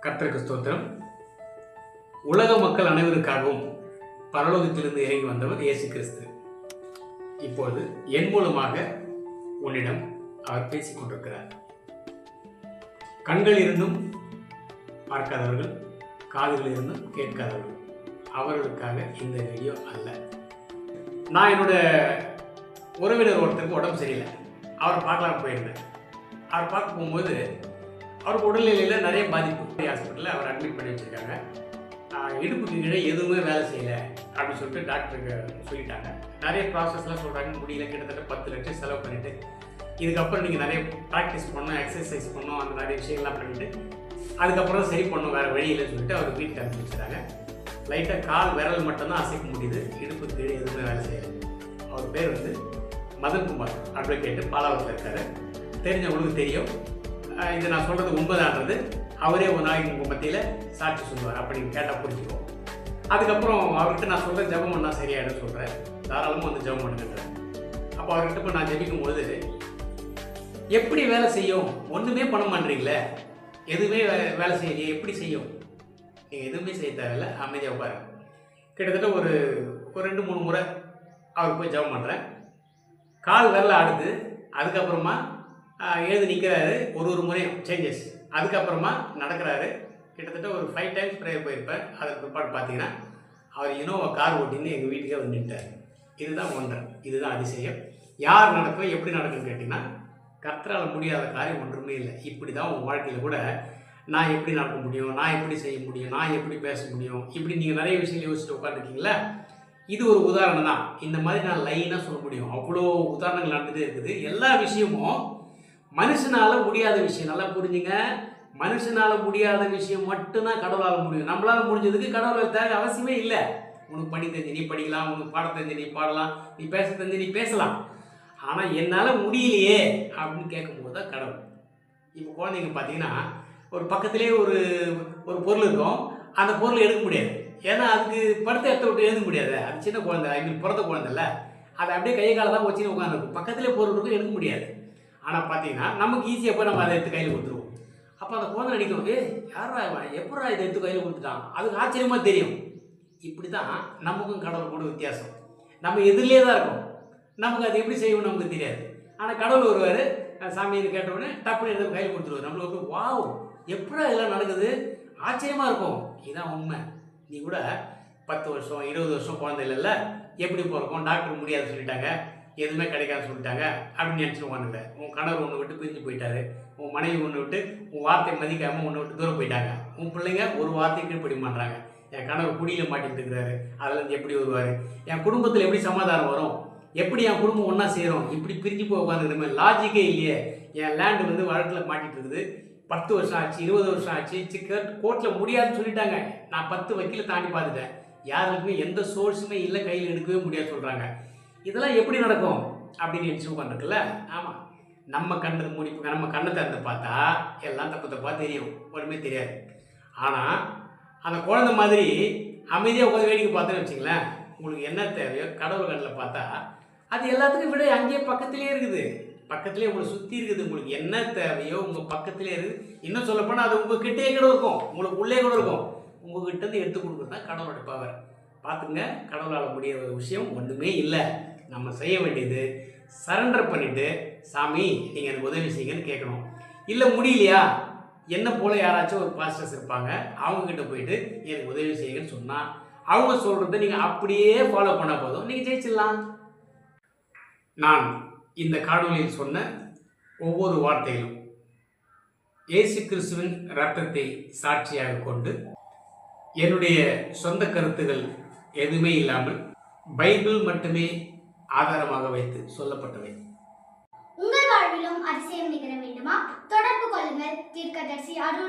கர்த்தருக்கு ஸ்தோத்திரம். உலக மக்கள் அனைவருக்காகவும் பரலோகத்திலிருந்து இறங்கி வந்தவர் இயேசு கிறிஸ்து. இப்போது என் மூலமாக உன்னிடம் அவர் பேசிக் கொண்டிருக்கிறார். கண்கள் இருந்தும் பார்க்காதவர்கள், காதுகள் இருந்தும் கேட்காதவர்கள், அவர்களுக்காக இந்த வீடியோ அல்ல. நான் என்னோட உறவினர் ஒருத்தருக்கு உடம்பு சரியில்லை, அவரை பார்க்கலாம் போயிருந்தேன். அவர் பார்க்க போகும்போது அவருக்கு உடல்நிலையில் நிறைய பாதிப்பு. ஹாஸ்பிட்டலில் அவர் அட்மிட் பண்ணி வச்சுருக்காங்க. இடுப்புக்கு கீழே எதுவுமே வேலை செய்யலை அப்படின்னு சொல்லிட்டு டாக்டருக்கு சொல்லிட்டாங்க. நிறைய ப்ராசஸ்லாம் சொல்கிறாங்க, முடியல. கிட்டத்தட்ட 10 லட்சம் செலவு பண்ணிவிட்டு இதுக்கப்புறம் நீங்கள் நிறைய ப்ராக்டிஸ் பண்ணணும், எக்ஸசைஸ் பண்ணணும், அந்த நிறைய விஷயங்கள்லாம் பண்ணிவிட்டு அதுக்கப்புறம் சரி பண்ணணும், வேறு வழி இல்லைன்னு சொல்லிட்டு அவர் வீட்டுக்கு அனுப்பி வச்சுறாங்க. லைட்டாக கால் விரல் மட்டும்தான் அசைக்க முடியுது, இடுப்புக்கு கீழே எதுவுமே வேலை செய்யலை. அவர் பேர் வந்து மதன்குமார் அட்வொகேட்டு, பாலாவத்தில் இருக்கார். தெரிஞ்சவங்களுக்கு தெரியும். இது நான் சொல்கிறது உண்மைதான்றது அவரே ஒரு நாளைக்கு உங்கள் மத்தியில் சாட்சி சொல்லுவார். அப்படி நீங்கள் கேட்டால் புரிஞ்சுக்குவோம். அதுக்கப்புறம் அவர்கிட்ட நான் சொல்கிறேன், ஜெபம் பண்ணால் சரியாயிடும் சொல்கிறேன். தாராளமாக வந்து ஜெபம் பண்ணுங்கன்றேன். அப்போ அவர்கிட்ட இப்போ நான் ஜெபிக்கும் போது, எப்படி வேலை செய்யும்? ஒன்றுமே பண்ண மாட்டீங்களே, எதுவுமே வேலை செய்யலையே, எப்படி செய்யும்? நீங்கள் எதுவுமே செய்ய தேவையில்லை, அமைதியாக உட்காரு. கிட்டத்தட்ட ஒரு 2-3 முறை அவர் போய் ஜெபம் பண்ணுறேன். கால் விரல ஆடுது. அதுக்கப்புறமா எழுந்து நிற்கிறாரு. ஒரு முறையும் சேஞ்சஸ். அதுக்கப்புறமா நடக்கிறாரு. கிட்டத்தட்ட ஒரு 5 டைம்ஸ் ப்ரேயர் போயிருப்பார். அதுக்கு பிற்பாடு பார்த்தீங்கன்னா அவர் இனோவா கார் ஓட்டின்னு எங்கள் வீட்டுக்கே வந்து நின்ட்டார். இதுதான் ஒன்றரை, இதுதான் அதிசயம். யார் நடக்கும், எப்படி நடக்குன்னு கேட்டிங்கன்னா, கர்த்தரால் முடியாத காரியம் ஒன்றுமே இல்லை. இப்படி தான் உங்கள் வாழ்க்கையில் கூட நான் எப்படி நடக்க முடியும், நான் எப்படி செய்ய முடியும், நான் எப்படி பேச முடியும், இப்படி நீங்கள் நிறைய விஷயங்கள் யோசிச்சுட்டு உட்காந்துருக்கீங்களா? இது ஒரு உதாரணம் தான். இந்த மாதிரி நான் லைனாக சொல்ல முடியும். அவ்வளோ உதாரணங்கள் நடந்துகிட்டே இருக்குது. எல்லா விஷயமும் மனுஷனால் முடியாத விஷயம். நல்லா புரிஞ்சுங்க. மனுஷனால் முடியாத விஷயம் மட்டும்தான் கடவுளால் முடியும். நம்மளால் முடிஞ்சதுக்கு கடவுளால் தேவை அவசியமே இல்லை. உனக்கு படி தெரிஞ்சு நீ படிக்கலாம், உனக்கு பாட தெரிஞ்சு நீ பாடலாம், நீ பேச தெரிஞ்சு நீ பேசலாம். ஆனால் என்னால் முடியலையே அப்படின்னு கேட்கும்போது தான் கடவுள். இப்போ குழந்தைங்க பார்த்தீங்கன்னா, ஒரு பக்கத்திலே ஒரு பொருள் இருக்கும், அந்த பொருளை எடுக்க முடியாது. ஏன்னா அதுக்கு படுத்த இடத்த விட்டு எழுத முடியாது. அது சின்ன குழந்தை, எங்களுக்கு பிறந்த குழந்தைல அதை அப்படியே கையை காலை தான் வச்சுன்னு உட்காந்துருக்கும். பக்கத்திலே பொருள் இருக்கும், எடுக்க முடியாது. ஆனால் பார்த்தீங்கன்னா நமக்கு ஈஸியாக போய் நம்ம அதை எடுத்து கையில் கொடுத்துருவோம். அப்போ அந்த குழந்தை நினைக்கும், யாரா எப்படா இதை எடுத்து கையில் கொடுத்துட்டான், அதுக்கு ஆச்சரியமாக தெரியும். இப்படி தான் நமக்கும் கடவுள் கூட வித்தியாசம். நம்ம எதிரிலே தான் இருக்கோம், நமக்கு அது எப்படி செய்யணும்னு நமக்கு தெரியாது. ஆனால் கடவுள் வருவார், சாமியை கேட்டவுடனே டப்புன்னு எடுத்து கையில் கொடுத்துருவார். நம்மளுக்கு வாவ், எப்படா இதெல்லாம் நடக்குது, ஆச்சரியமாக இருக்கும். இதுதான் உண்மை. நீ கூட 10 வருஷம் 20 வருஷம் குழந்தை இல்லைல்ல, எப்படி பிறக்கும், டாக்டர் முடியாது சொல்லிட்டாங்க, எதுவுமே கிடைக்காது சொல்லிட்டாங்க அப்படின்னு நினச்சிட்டு உட்காந்துங்க. உன் கணவர் ஒன்று விட்டு பிரிஞ்சு போயிட்டாரு, உன் மனைவி ஒன்று விட்டு உன் வார்த்தையை மதிக்காமல் ஒன்று விட்டு தூரம் போயிட்டாங்க, உன் பிள்ளைங்க ஒரு வார்த்தையை கீழ்ப்படி மாட்டாங்க, என் கணவர் குடியில் மாட்டிகிட்டு இருக்கிறாரு, அதுலேருந்து எப்படி வருவார், என் குடும்பத்தில் எப்படி சமாதானம் வரும், எப்படி என் குடும்பம் ஒன்றா சேரும், இப்படி பிரிஞ்சு போய் உட்காந்துருமே, லாஜிக்கே இல்லையே. என் லேண்டு வந்து வழக்கில் மாட்டிகிட்டு இருக்குது, 10 வருஷம் ஆச்சு, 20 வருஷம் ஆச்சு, கோர்ட்டில் முடியாதுன்னு சொல்லிட்டாங்க. நான் 10 வக்கீலை தாண்டி பார்த்துட்டேன், யாருக்குமே எந்த சோர்ஸுமே இல்லை, கையில் எடுக்கவே முடியாது சொல்கிறாங்க. இதெல்லாம் எப்படி நடக்கும் அப்படின்னு நினச்சி உட்காந்துருக்குல்ல. ஆமாம், நம்ம கண்ணை திறந்து பார்த்தா எல்லாம் தப்பு தப்பாக தெரியும், ஒன்றுமே தெரியாது. ஆனால் அந்த குழந்தை மாதிரி அமைதியாக உட்காந்து வேடிக்கை பார்த்தேன்னு வச்சுங்களேன், உங்களுக்கு என்ன தேவையோ கடவுள் கண்ணில் பார்த்தா அது எல்லாத்துக்கும் விட அங்கேயே பக்கத்துலேயே இருக்குது, பக்கத்துலேயே உங்களை சுற்றி இருக்குது. உங்களுக்கு என்ன தேவையோ உங்கள் பக்கத்துலேயே இருக்குது. இன்னும் சொல்லப்போனால் அது உங்கள் கிட்டே கூட இருக்கும், உங்களுக்கு உள்ளே கூட இருக்கும். உங்கள்கிட்ட எடுத்து கொடுக்குறது தான் கடவுளோட பவர். பார்த்துங்க, கடவுளால் முடிய ஒரு விஷயம் ஒன்றுமே இல்லை. நம்ம செய்ய வேண்டியது சரண்டர் பண்ணிவிட்டு, சாமி நீங்கள் எனக்கு உதவி செய்யுங்கன்னு கேட்கணும். இல்லை முடியலையா, என்ன போல் யாராச்சும் ஒரு பாஸ்டர்ஸ் இருப்பாங்க, அவங்கக்கிட்ட போயிட்டு எனக்கு உதவி செய்யுங்கன்னு சொன்னால் அவங்க சொல்கிறத நீங்கள் அப்படியே ஃபாலோ பண்ண போதும், நீங்கள் ஜெயிச்சிடலாம். நான் இந்த காணொலியில் சொன்ன ஒவ்வொரு வார்த்தையிலும் இயேசு கிறிஸ்துவின் இரத்தத்தை சாட்சியாக கொண்டு, என்னுடைய சொந்த கருத்துகள் எதுவுமே இல்லாமல் பைபிள் மட்டுமே ஆதாரமாக வைத்து சொல்லப்பட்டவை. உங்கள் வாழ்விலும் அதிசயம் நிகழ வேண்டுமா? தொடர்பு கொள்ளுங்கள். தீர்க்கதரிசி அருள்.